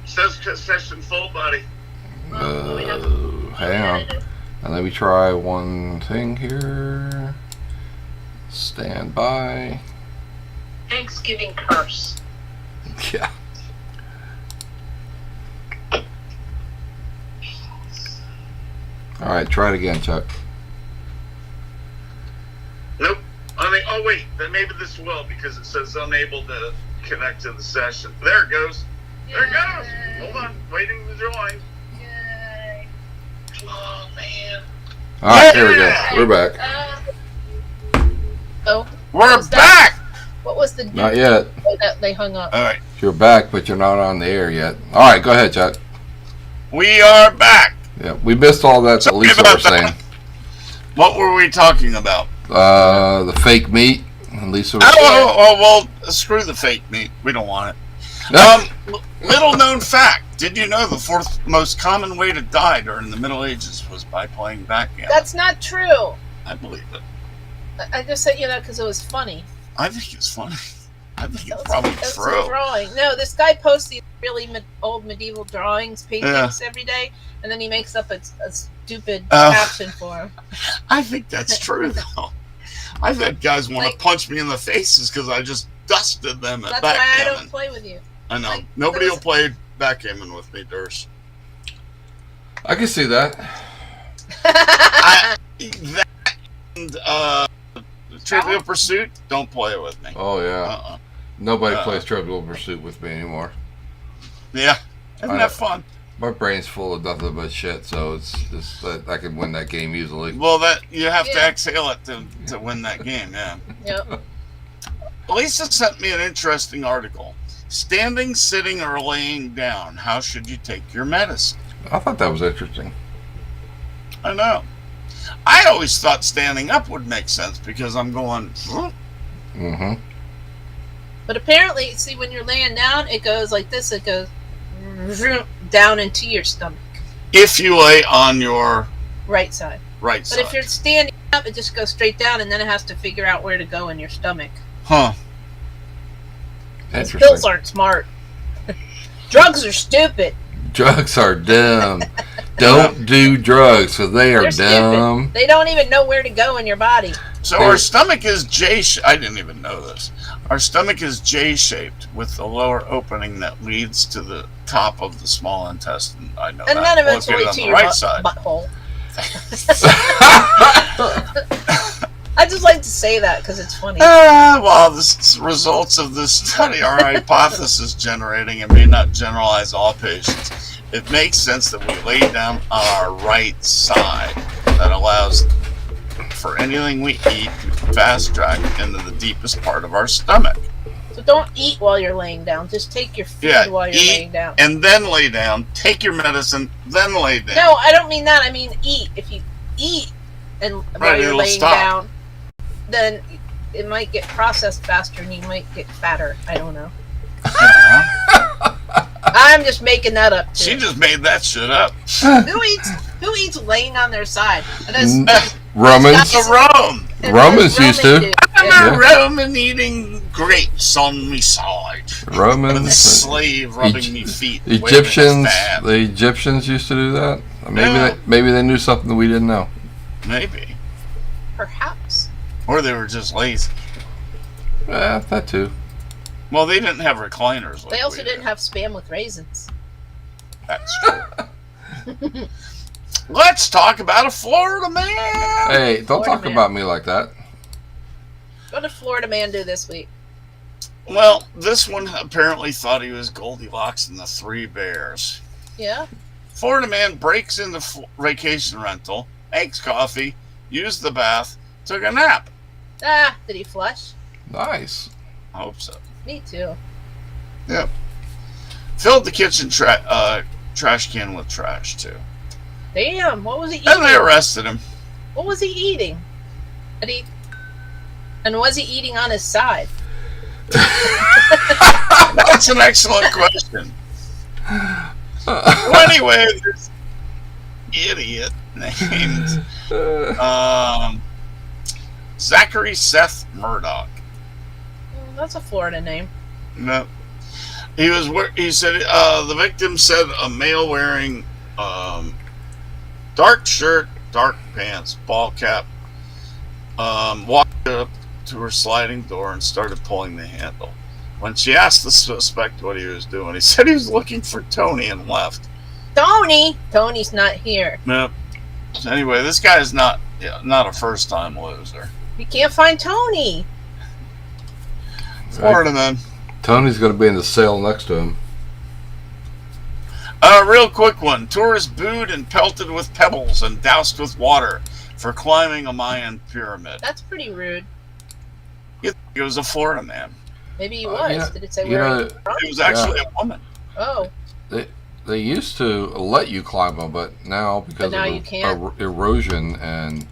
Says session full, buddy. Hang on. And let me try one thing here. Stand by. Thanksgiving curse. Yeah. All right, try it again, Chuck. Nope. Oh wait, then maybe this will because it says unable to connect to the session. There it goes. There it goes. Hold on, waiting to join. Yay. Come on, man. All right, here we go. Yeah. We're back. Oh, We're was that? back. what was the Not yet. that they hung up? All right, You're back, but you're not on the air yet. All right, go ahead, Chuck. we are back. Yeah, we missed all that Sorry Lisa about was saying. that. What were we talking about? The fake meat. And Lisa was. Well, screw the fake meat. We don't want it. Little known fact. Did you know the fourth most common way to die during the Middle Ages was by playing backgammon? That's not true. I believe it. I just said, because it was funny. I think it's funny. I think it's That's probably that's a true. drawing. No, this guy posts these really old medieval drawings, paintings every day, and then he makes up a stupid Oh. caption for him. I think that's true, though. I've had guys want to Like- punch me in the faces because I just dusted them at That's why I backgammon. don't play with you. I know. like, Nobody will those- play backgammon with me, Durst. I can see that. That and Trivial Pursuit, don't play it with me. Oh yeah. Uh-uh. Nobody plays Trivial Pursuit with me anymore. Yeah, isn't I that know. fun? My brain's full of nothing but shit, so it's I can win that game easily. Well, that you have to Yeah. exhale it to win that game. Yeah. Yep. Lisa sent me an interesting article. Standing, sitting, or laying down. How should you take your medicine? I thought that was interesting. I know. I always thought standing up would make sense because I'm going. Mm-hmm. But apparently, see, when you're laying down, it goes like this. It goes down into your stomach, If you lay on your right side. right But side. if you're standing up, it just goes straight down, and then it has to figure out where to go in your stomach. Huh. Those Interesting. pills aren't smart. Drugs are stupid. Drugs are dumb. Don't do drugs because they are They're dumb. stupid. They don't even know where to go in your body. So our stomach is I didn't even know this. Our stomach is J-shaped with the lower opening that leads to the top of the small intestine. I know And that. then eventually Located on to the your right side. butthole. I just like to say that because it's funny. While the results of this study are hypothesis generating and may not generalize all patients, it makes sense that we lay down on our right side. That allows for anything we eat to fast track into the deepest part of our stomach. So don't eat while you're laying down. Just take your food Yeah, while you're eat laying down. and then lay down. Take your medicine, then lay down. No, I don't mean that. I mean eat. If you eat and while Right, you're it'll laying stop. down, then it might get processed faster and you might get fatter. I don't know. I'm just making that up too. She just made that shit up. Who eats laying on their side? And that's- Romans. It's a Rome. and Romans those used to. do. I'm Yeah. a Roman eating grapes on me side. With a Romans. slave rubbing me feet. The waving his Egyptians. fan. The Egyptians used to do that. Yeah. Maybe they knew something that we didn't know. Maybe. Perhaps. Or they were just lazy. That too. Well, they didn't have recliners. Like They also we didn't did. have Spam with raisins. That's true. Let's talk about a Florida man. Hey, don't Florida talk man. about me like that. What did Florida man do this week? Well, this one apparently thought he was Goldilocks and the Three Bears. Yeah. Florida man breaks into vacation rental, makes coffee, used the bath, took a nap. Ah, did he flush? Nice. I hope so. Me too. Yep. Filled the kitchen trash can with trash too. Damn, what was he And they eating? arrested him. What was he eating? And was he eating on his side? That's an excellent question. Well, anyway, this idiot named Zachary Seth Murdoch. That's a Florida name. No, he was. He said the victim said a male wearing dark shirt, dark pants, ball cap, walked up to her sliding door and started pulling the handle. When she asked the suspect what he was doing, he said he was looking for Tony and left. Tony! Tony's not here. Nope. Anyway, this guy is not a first-time loser. You can't find Tony. Florida man. Tony's going to be in the cell next to him. Real quick one. Tourists booed and pelted with pebbles and doused with water for climbing a Mayan pyramid. That's pretty rude. It was a Florida man. Maybe he was. yeah, Did it say you where know, he was from? It was actually a woman. Oh, They used to let you climb them, but now because now of you can't. erosion and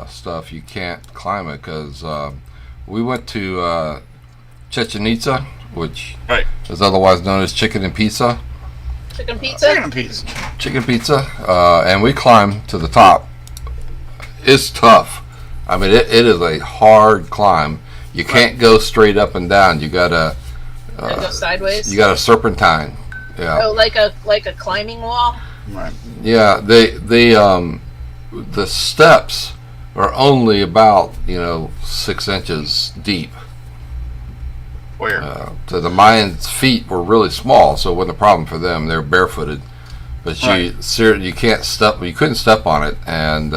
stuff, you can't climb it. Because we went to Chichen Itza, which Right. is otherwise known as Chicken and Pizza. chicken pizza? Chicken piece. Chicken Pizza, and we climbed to the top. It's tough. I mean, it is a hard climb. You can't go straight up and down. You gotta Go sideways? you got a serpentine. Yeah. Oh, like a climbing wall? Right. Yeah, the steps are only about 6 inches deep. Where? So the Mayans' feet were really small, so it wasn't a problem for them. They were barefooted, but you can't step. You couldn't step on it, and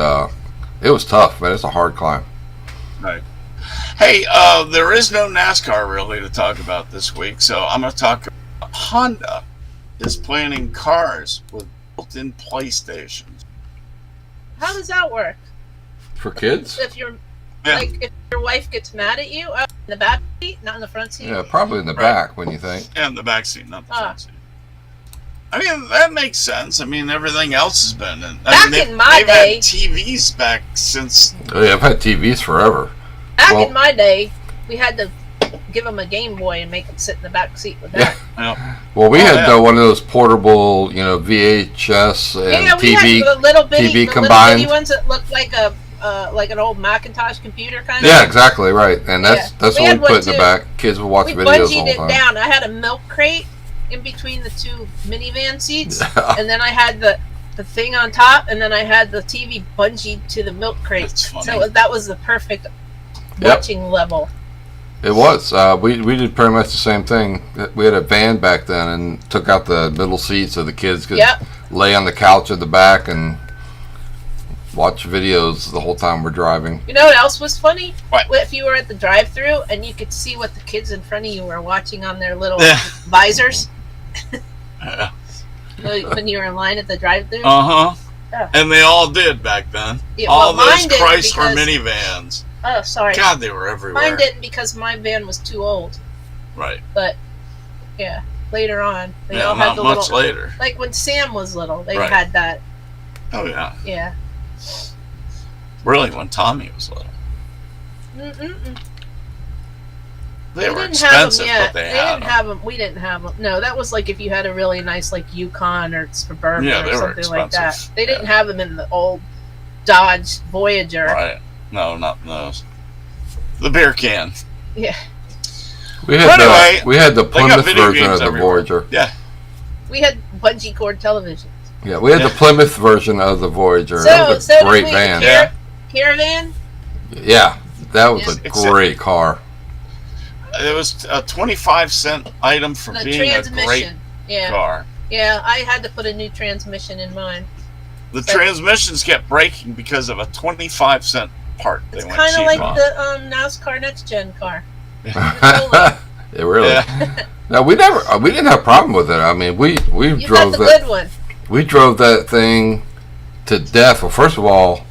it was tough. Man, it's a hard climb. Right. Hey, there is no NASCAR really to talk about this week, so I'm going to talk about Honda is planning cars with built-in PlayStations. How does that work? For kids? If you're Yeah. like, if your wife gets mad at you, in the back seat, not in the front seat. Yeah, probably in the back when you think. Yeah, in the back seat, not the front seat. I mean, that makes sense. I mean, everything else has been. In my they've day- had TVs back since. Oh, yeah, I've had TVs forever. Back Well- in my day, we had to give him a Game Boy and make him sit in the back seat with that. Well, we Oh, had yeah. one of those portable, VHS and Yeah, we TV. had the little bitty, TV the combined. little bitty ones that looked like an old Macintosh computer kind of. Yeah, exactly right, and that's Yeah. that's We what had we put one in the too. back. Kids would watch We videos bungeed all it the time. down. I had a milk crate in between the two minivan seats, and then I had the thing on top, and then I had the TV bungeed to the milk crate. That's funny. So that was the perfect Yep. watching level. It was. We did pretty much the same thing. We had a van back then and took out the middle seat so the kids could Yep. lay on the couch at the back and watch videos the whole time we're driving. You know what else was funny? What? If you were at the drive-through and you could see what the kids in front of you were watching on their little Yeah. visors Yeah. when you were in line at the drive-through. Uh-huh. Yeah. And they all did back then. Yeah, All well, those mine didn't Chrysler because- minivans. Oh, sorry. God, they were everywhere. Mine didn't because my van was too old. Right. But yeah, later on they Yeah, all had not the much little. later. Like when Sam was little, they Right. had that. Oh, yeah. Yeah. Really, when Tommy was little. Mm-mm-mm. They We were didn't have expensive, them yet. but they They had didn't them. have them. We didn't have them. No, that was like if you had a really nice like Yukon or Suburban Yeah, or they were something like that. expensive. They didn't Yeah. have them in the old Dodge Voyager. Right. No, not those. The beer can. Yeah, We had Anyway, the got Plymouth video version games of the everywhere. Voyager. Yeah. we had bungee cord television. Yeah, we had Yeah. the Plymouth version of the Voyager. So, That was a so great did we. van. Yeah. Caravan. Yeah, that was Yeah. a great car. It was a 25-cent item for The being a great transmission. Yeah, car. yeah. I had to put a new transmission in mine. The transmissions kept breaking because of a 25-cent part. They It's went kind of cheap like on. the NASCAR Next Gen car. It really. Yeah. No, we didn't have a problem with it. I mean, we You got drove the that. good one. We drove that thing to death. Well, first of all,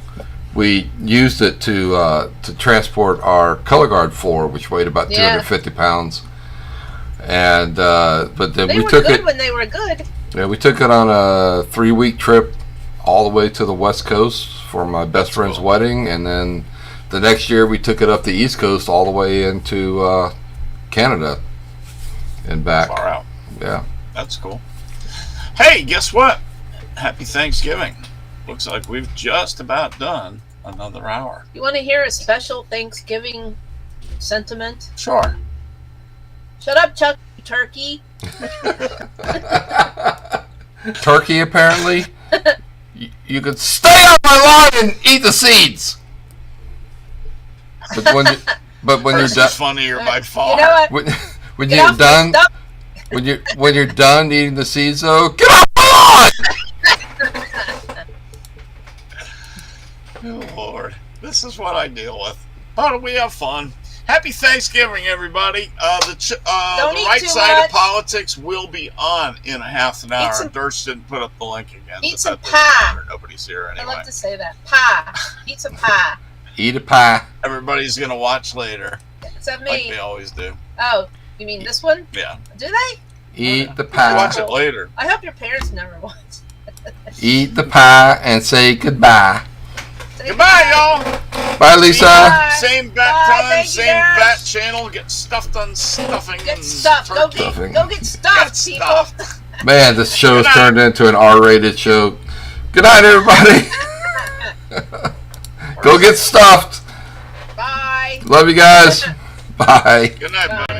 we used it to transport our color guard floor, which weighed about Yeah. 250 pounds. And but then They we were took good it. when they were good. Yeah, we took it on a 3-week trip all the way to the West Coast for my best friend's cool. wedding, and then the next year we took it up the East Coast all the way into Canada and back. Far out. Yeah. That's cool. Hey, guess what? Happy Thanksgiving. Looks like we've just about done another hour. You want to hear a special Thanksgiving sentiment? Sure. Shut up, Chuck Turkey. Turkey, apparently. You could stay on my lawn and eat the seeds. But when you're This done, is funnier by You far. know what? when Get you're off my done, stuff. when you're done eating the seeds, though, get off my lawn. Oh, Lord. This is what I deal with. How do we have fun? Happy Thanksgiving, everybody. The eat right too side much. of politics will be on in a half an hour. some- Durst didn't put up the link again. Eat but some that doesn't pie. matter. Nobody's here I anyway. love to say that. Pie. Eat some pie. Eat a pie. Everybody's going to watch later, Except like me. they always do. Oh, you mean this one? Yeah. Do they? Eat the Watch pie. it later. I hope your parents never watch. Eat the pie and say goodbye. Say Goodbye, y'all. Bye, Lisa. Bye. Same bat Bye, time, thank you, same Dad. bat channel. Get stuffed on stuffing. Get and stuffed. Go turkey. Stuffing. get stuffed, Get people. stuffed. Man, this show's Good night. turned into an R-rated show. Good night, everybody. Go get stuffed. Bye. Love you guys. Bye. Good night, Bye. buddy.